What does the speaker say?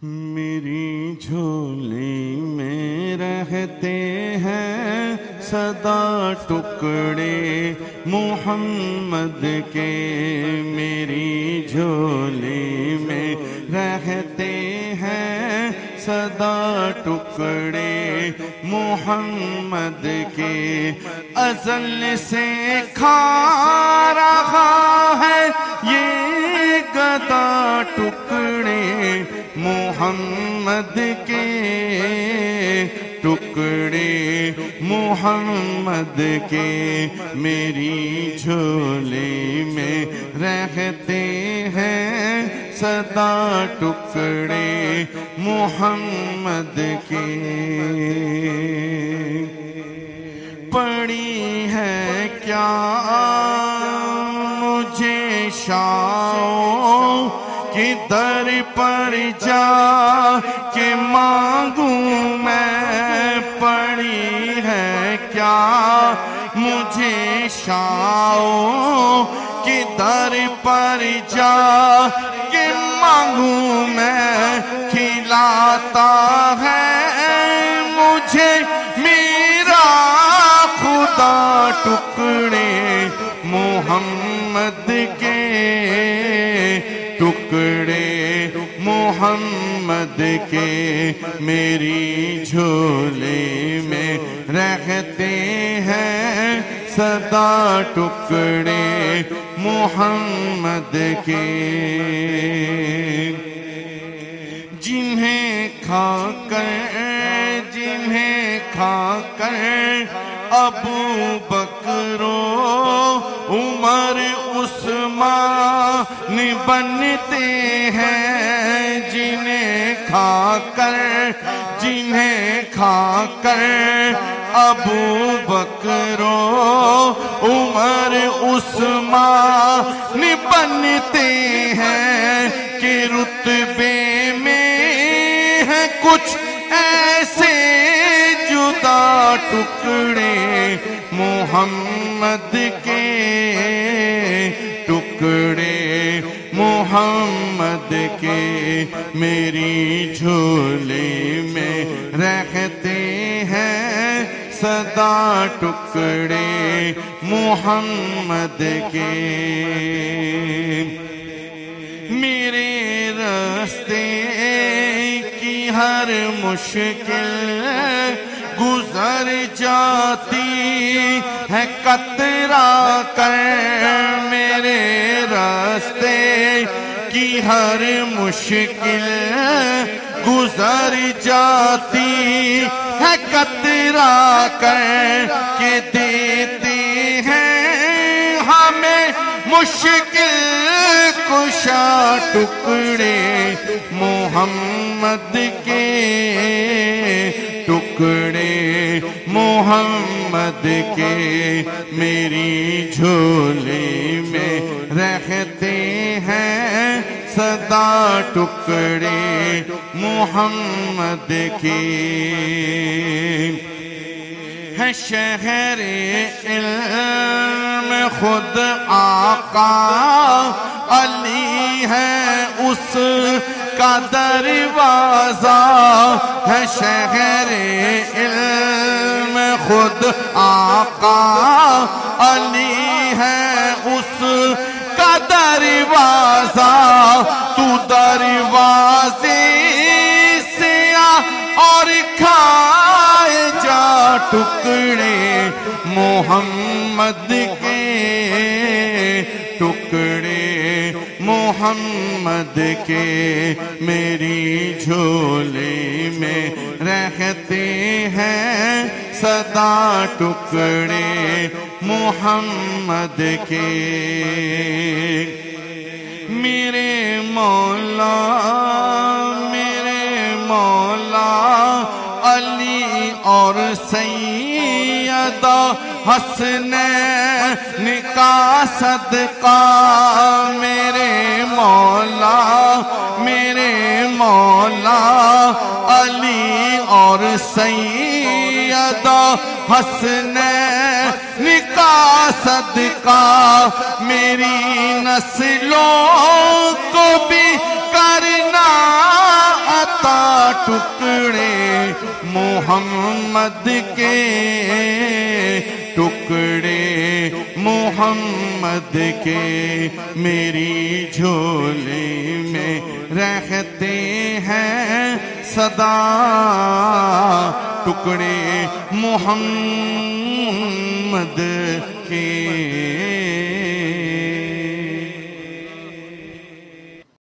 میری جھولی میں رہتے ہیں سدا ٹکڑے محمد کے، میری جھولی میں رہتے ہیں سدا ٹکڑے محمد کے، ازل سے کھا رہا ہے یہ گدا ٹکڑے محمد کے، ٹکڑے محمد کے، میری جھولی میں رہتے ہیں سدا ٹکڑے محمد کے۔ پڑی ہے کیا مجھے شاؤ کہ در پر جا کے مانگوں میں، پڑی ہے کیا مجھے شاؤ کہ در پر جا کے مانگوں میں، کھلاتا ہے مجھے میرا خدا ٹکڑے محمد کے، ٹکڑے محمد کے، میری جھولی میں رہتے ہیں سدا ٹکڑے محمد کے، جنہیں کھا کر ابو بکر و عمر عثمان بنتے ہیں، جنہیں کھا کر ابو بکر و عمر عثمان بنتے ہیں، کہ رتبے میں ہے کچھ ایسے جدا ٹکڑے محمد کے، ٹکڑے محمد کے، میری جھولی میں رہتے ہیں سدا ٹکڑے محمد کے، میرے راستے کی ہر مشکل گزر جاتی ہے کترا کر، میرے راستے کی ہر مشکل گزر جاتی ہے کترا کر، کہ دیتے ہیں ہمیں مشکل کشا ٹکڑے محمد کے، ٹکڑے محمد کے، میری جھولی میں رہتے ہیں سدا ٹکڑے محمد کے، ہے شہر علم خود آقا علی ہے اس کا دروازہ، ہے شہر علم خود آقا علی ہے اس کا دروازہ، تو دروازے سے آ اور کھائے جا ٹکڑے محمد کے، ٹکڑے محمد کے، میری جھولی میں رہتے ہیں سدا ٹکڑے محمد کے، میرے مولا علی اور سیدہ حسنین کا صدقہ، میرے مولا علی اور سیدہ حسنین کا صدقہ، میری نسلوں کو بھی کرنا ٹکڑے محمد کے، ٹکڑے محمد کے میری جھولی میں رہتے ہیں سدا، ٹکڑے محمد کے